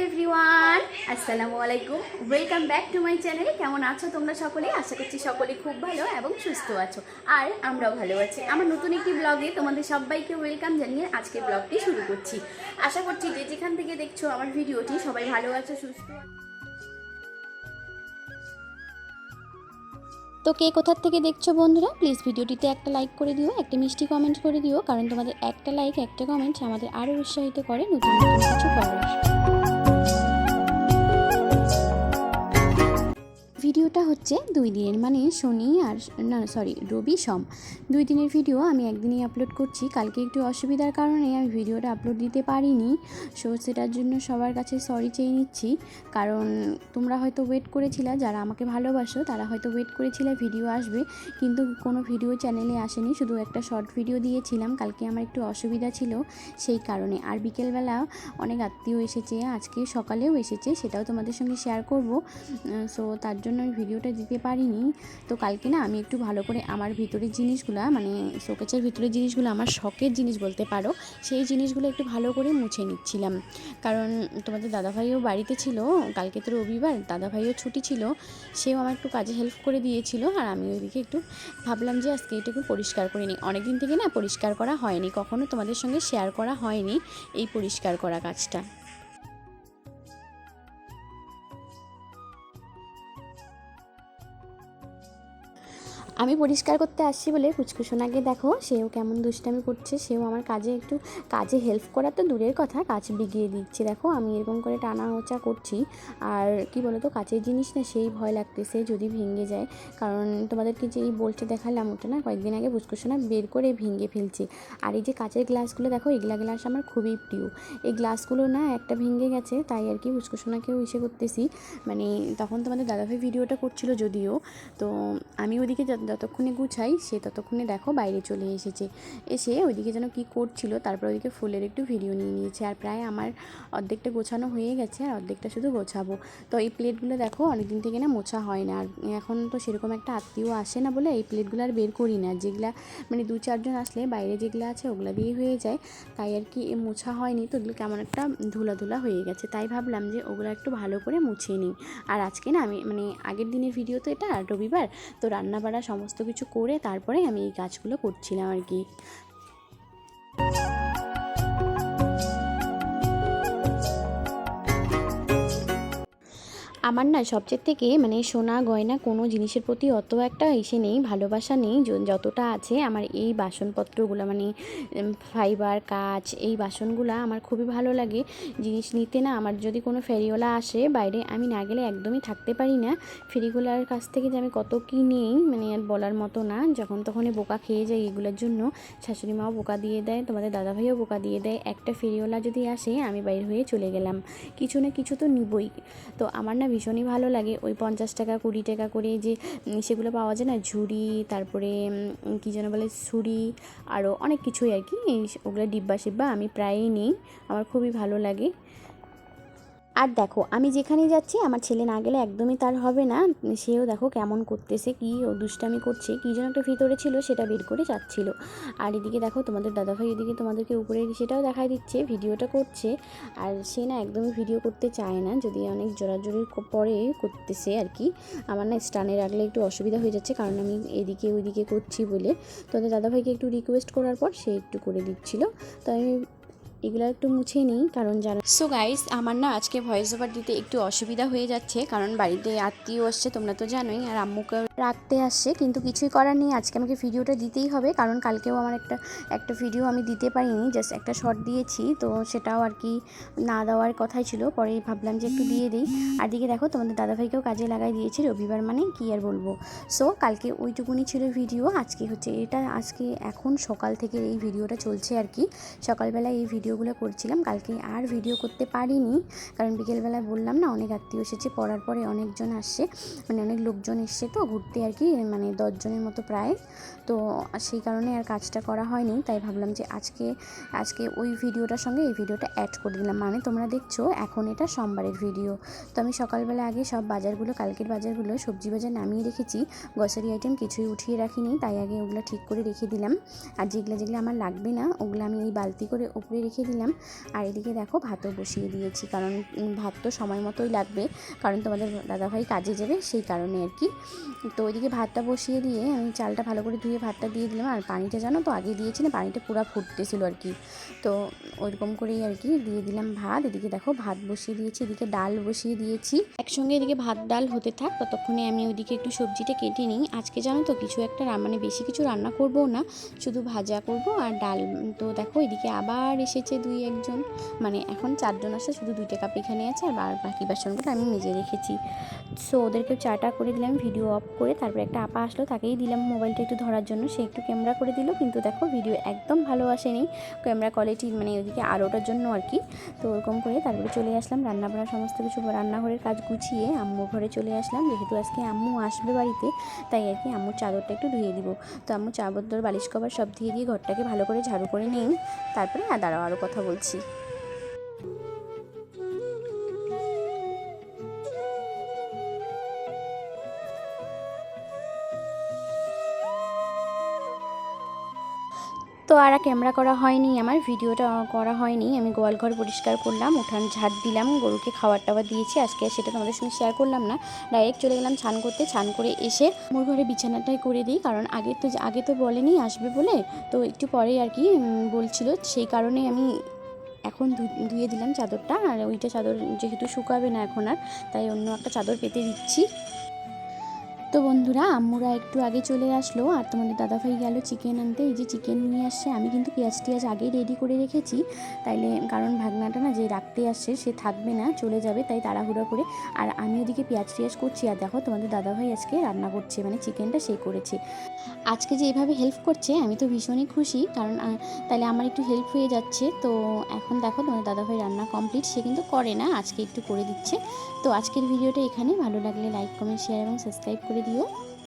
Everyone, আসসালামু আলাইকুম। Welcome back to my channel. কেমন আছো তোমরা সকলে? আশা করছি সকলে খুব ভালো এবং সুস্থ আছো, আর আমরাও ভালো আছি। আমার নতুন একটি ব্লগে তোমাদের সবাইকে ওয়েলকাম জানিয়ে আজকের ব্লগটি শুরু করছি। আশা করছি যে যেখান থেকে দেখছো আমার ভিডিওটি সবাই ভালো আছো, সুস্থ আছো। তো কে কোথার থেকে দেখছো বন্ধুরা, প্লিজ ভিডিওটিতে একটা লাইক করে দিও, একটা মিষ্টি কমেন্ট করে দিও, কারণ তোমাদের একটা লাইক একটা কমেন্ট আমাদের আরও উৎসাহিত করে নতুন নতুন কিছু করার। ভিডিওটা হচ্ছে 2 দিনের, মানে শনি আর রবি সোম 2 দিনের ভিডিও আমি একদিনই আপলোড করছি। কালকে একটু অসুবিধার কারণে আমি ভিডিওটা আপলোড দিতে পারিনি, সো সেটার জন্য সবার কাছে সরি চেয়ে নিচ্ছি। কারণ তোমরা হয়তো ওয়েট করেছিলে, যারা আমাকে ভালোবাসো তারা হয়তো ওয়েট করেছিলে ভিডিও আসবে, কিন্তু কোনো ভিডিও চ্যানেলে আসেনি, শুধু একটা শর্ট ভিডিও দিয়েছিলাম। কালকে আমার একটু অসুবিধা ছিল সেই কারণে। আর বিকেলবেলা অনেক আত্মীয় এসেছে, আজকে সকালেও এসেছে, সেটাও তোমাদের সঙ্গে শেয়ার করব। সো তার জন্য আমি ভিডিওটা দিতে পারিনি। তো কালকে না আমি একটু ভালো করে আমার ভিতরের জিনিসগুলো, মানে শোকেসের ভিতরের জিনিসগুলো, আমার শখের জিনিস বলতে পারো, সেই জিনিসগুলো একটু ভালো করে মুছে নিচ্ছিলাম। কারণ তোমাদের দাদাভাইও বাড়িতে ছিল, কালকে তো রবিবার, দাদাভাইও ছুটি ছিল, সেও আমার একটু কাজে হেল্প করে দিয়েছিল। আর আমি ওইদিকে একটু ভাবলাম যে আজকে এটা একটু পরিষ্কার করে নিই। অনেকদিন থেকে না পরিষ্কার করা হয়নি, কখনো তোমাদের সঙ্গে শেয়ার করা হয়নি এই পরিষ্কার করা কাজটা। আমি পরিষ্কার করতে আসছি বলে কুচকুশোনাকে দেখো, সেও কেমন দুষ্টামি করছে। সেও আমার কাজে হেল্প করা তো দূরের কথা, কাজ বিগিয়ে দিচ্ছে। দেখো আমি এরকম করে টানা হোঁচা করছি। আর কি বলো তো, কাচের জিনিস না সেই ভয় লাগতেছে যদি ভেঙে যায়। কারণ তোমাদেরকে যেই বলতে দেখালাম, ওটা না কয়েকদিন আগে কুচকুশোনা বের করে ভেঙে ফেলছে। আর এই যে কাচের গ্লাসগুলো দেখো, এগুলা গ্লাস আমার খুবই প্রিয়। এই গ্লাসগুলো না একটা ভেঙে গেছে, তাই আর কি কুচকুশোনাকেও ইসে করতেছি। মানে তখন তোমাদের দাদাভাই ভিডিওটা করছিল যদিও, তো আমি ওদিকে যতক্ষণে গুছাই সে ততক্ষণে দেখো বাইরে চলে এসেছে। এসে ওইদিকে যেন কি করছিল, তারপর ওইদিকে ফুলের একটু ভিডিও নিয়ে নিয়েছে। আর প্রায় আমার অর্ধেকটা গোছানো হয়ে গেছে, আর অর্ধেকটা শুধু গোছাবো। তো এই প্লেটগুলো দেখো অনেকদিন থেকে না মোছা হয় না, আর এখন তো সেরকম একটা আত্মীয় আসে না বলে এই প্লেটগুলো আর বের করি না। যেগুলা মানে 2-4 জন আসলে বাইরে যেগুলো আছে ওগুলো দিয়ে হয়ে যায়, তাই আর কি মোছা হয়নি। তো ওগুলো কেমন একটা ধুলা ধুলা হয়ে গেছে, তাই ভাবলাম যে ওগুলো একটু ভালো করে মুছিয়ে নিই। আর আজকে না আমি মানে আগের দিনের ভিডিও তো এটা, রবিবার তো রান্নাবাড়া সমস্ত কিছু করে তারপরে আমি এই কাজগুলো করছিলাম আর কি। আমার না সবচেয়ে থেকে মানে সোনা গয়না কোনো জিনিসের প্রতি অত একটা ইসে নেই, ভালোবাসা নেই যতটা আছে আমার এই বাসনপত্রগুলো, মানে ফাইবার কাঁচ, এই বাসনগুলো আমার খুবই ভালো লাগে জিনিস নিতে। না আমার যদি কোনো ফেরিওয়ালা আসে বাইরে, আমি না গেলে একদমই থাকতে পারি না। ফেরিওয়ালার কাছ থেকে যে আমি কত কী নিই মানে আর বলার মতো না, যখন তখনই বোকা খেয়ে যাই এগুলোর জন্য। শাশুড়ি মাও বোকা দিয়ে দেয়, তোমাদের দাদাভাইও বোকা দিয়ে দেয়। একটা ফেরিওয়ালা যদি আসে আমি বাইরে হয়ে চলে গেলাম, কিছু না কিছু তো নিবই। তো আমার না ভীষণই ভালো লাগে ওই 50 টাকা 20 টাকা করে যে সেগুলো পাওয়া যায় না, ঝুড়ি, তারপরে কী যেন বলে ছুরি, আরও অনেক কিছুই আর কি, ওগুলো ডিব্বা সিব্বা আমি প্রায়ই নিই, আমার খুবই ভালো লাগে। আর দেখো আমি যেখানেই যাচ্ছি আমার ছেলে না গেলে একদমই তার হবে না। সেও দেখো কেমন করতেছে, কি ও দুষ্টামি করছে, কী যেন একটা ভিতরে ছিল সেটা বের করে যাচ্ছিল। আর এদিকে দেখো তোমাদের দাদাভাই এদিকে তোমাদেরকে উপরে সেটাও দেখাই দিচ্ছে, ভিডিওটা করছে। আর সে না একদমই ভিডিও করতে চায় না, যদি অনেক জোরাজোরির পরে করতেছে আর কি। আমার না স্টানে রাখলে একটু অসুবিধা হয়ে যাচ্ছে, কারণ আমি এদিকে ওইদিকে করছি বলে। তোমাদের দাদাভাইকে একটু রিকোয়েস্ট করার পর সে একটু করে দিচ্ছিল, তো আমি এগুলো একটু মুছে নিই, কারণ জানো। সো গাইস, আমার না আজকে ভয়েস ওভার দিতে একটু অসুবিধা হয়ে যাচ্ছে, কারণ বাড়িতে আত্মীয় আসছে তোমরা তো জানোই, আর আম্মুকে রাখতে আসছে, কিন্তু কিছুই করার নেই, আজকে আমাকে ভিডিওটা দিতেই হবে। কারণ কালকেও আমার একটা ভিডিও আমি দিতে পারিনি, জাস্ট একটা শর্ট দিয়েছি, তো সেটাও আর কি না দেওয়ার কথাই ছিল, পরে ভাবলাম যে একটু দিয়ে দিই। আর দিকে দেখো তোমাদের দাদাভাইকেও কাজে লাগাই দিয়েছি, রবিবার মানে কি আর বলবো। সো কালকে ওইটুকুনি ছিল ভিডিও, আজকে হচ্ছে এটা, আজকে এখন সকাল থেকে এই ভিডিওটা চলছে আর কি। সকালবেলা এই ভিডিওগুলো করছিলাম, কালকে আর ভিডিও করতে পারিনি, কারণ বিকেলবেলা বললাম না অনেক আত্মীয় এসেছে, পড়ার পরে অনেকজন আসছে, মানে অনেক লোকজন এসছে তো ঘুরতে আর কি, মানে 10 জনের মতো প্রায়। তো সেই কারণে আর কাজটা করা হয়নি, তাই ভাবলাম যে আজকে ওই ভিডিওটার সঙ্গে এই ভিডিওটা অ্যাড করে দিলাম। মানে তোমরা দেখছো এখন এটা সোমবারের ভিডিও। তো আমি সকালবেলা আগে সব বাজারগুলো, কালকের বাজারগুলো, সবজি বাজার নামিয়ে রেখেছি, গ্রসারি আইটেম কিছুই উঠিয়ে রাখিনি, তাই আগে ওগুলো ঠিক করে রেখে দিলাম। আর যেগুলো আমার লাগবে না ওগুলো আমি এই বালতি করে উপরে রেখে রেখে দিলাম। আর এদিকে দেখো ভাতও বসিয়ে দিয়েছি, কারণ ভাত তো সময় মতোই লাগবে, কারণ তোমাদের দাদাভাই কাজে যাবে সেই কারণে আর কি। তো ওইদিকে ভাতটা বসিয়ে দিয়ে আমি চালটা ভালো করে ধুয়ে ভাতটা দিয়ে দিলাম। আর পানিটা জানো তো আগে দিয়েছি না, পানিটা পুরো ফুটতেছিল আর কি। তো ওইরকম করেই আর কি দিয়ে দিলাম ভাত। এদিকে দেখো ভাত বসিয়ে দিয়েছি, এদিকে ডাল বসিয়ে দিয়েছি একসঙ্গে। এদিকে ভাত ডাল হতে থাক, ততক্ষণে আমি ওইদিকে একটু সবজিটা কেটে নিই। আজকে জানো তো কিছু একটা মানে বেশি কিছু রান্না করবো না, শুধু ভাজা করব আর ডাল। তো দেখো এদিকে আবার এসেছে 2-1 জন, মানে এখন 4 জন আসে, শুধু 2টা কাপ এখানে আছে আর বাকি বাসনগুলো আমি মেজে রেখেছি। সো ওদেরকে চাটা করে দিলাম ভিডিও অফ করে। তারপরে একটা আপা আসলো, তাকেই দিলাম মোবাইলটা একটু ধরার জন্য, সে একটু ক্যামেরা করে দিল, কিন্তু দেখো ভিডিও একদম ভালো আসেনি, ক্যামেরা কোয়ালিটি মানে ওইদিকে আলোটার জন্য আর কি। তো ওরকম করে তারপরে চলে আসলাম রান্নাবান্না সমস্ত কিছু রান্নাঘরের কাজ গুছিয়ে আম্মুর ঘরে চলে আসলাম, যেহেতু আজকে আম্মু আসবে বাড়িতে, তাই আর কি আম্মুর চাদরটা একটু ধুয়ে দিব। তো আম্মু চাদর বালিশ কভার সব ধুয়ে দিয়ে ঘরটাকে ভালো করে ঝাড়ু করে নিই। তারপরে দাঁড়াও আরও কথা বলছি। তো আর ক্যামেরা করা হয়নি, আমার ভিডিওটা করা হয়নি। আমি গোয়াল ঘর পরিষ্কার করলাম, উঠান ঝাড় দিলাম, গরুকে খাবার টাবার দিয়েছি আজকে, সেটা তোমাদের সঙ্গে শেয়ার করলাম না। ডাইরেক্ট চলে গেলাম স্নান করতে, স্নান করে এসে মোর ঘরে বিছানাটাই করে দিই, কারণ আগে তো বলেনি আসবে বলে, তো একটু পরেই আর কি বলছিল, সেই কারণে আমি এখন ধুয়ে দিলাম চাদরটা। আর ওইটা চাদর যেহেতু শুকাবে না এখন আর, তাই অন্য একটা চাদর পেতে দিচ্ছি। তো বন্ধুরা আম্মুরা একটু আগে চলে আসলো, আর তোমাদের দাদাভাই গেল চিকেন আনতে। এই যে চিকেন নিয়ে আসছে, আমি কিন্তু পেঁয়াজ টিয়াজ আগেই রেডি করে রেখেছি, তাইলে কারণ ভাগনাটা না যে রাখতে আসছে সে থাকবে না, চলে যাবে, তাই তাড়াহুড়া করে। আর আমি ওদিকে পেঁয়াজ টিয়াজ করছি, আর দেখো তোমাদের দাদাভাই আজকে রান্না করছে, মানে চিকেনটা সে করেছে আজকে। যে এইভাবে হেল্প করছে আমি তো ভীষণই খুশি, কারণ তাহলে আমার একটু হেল্প হয়ে যাচ্ছে। তো এখন দেখো তোমাদের দাদাভাই রান্না কমপ্লিট, সে কিন্তু করে না, আজকে একটু করে দিচ্ছে। তো আজকের ভিডিওটা এখানে, ভালো লাগলে লাইক কমেন্ট শেয়ার এবং সাবস্ক্রাইব করে দিও।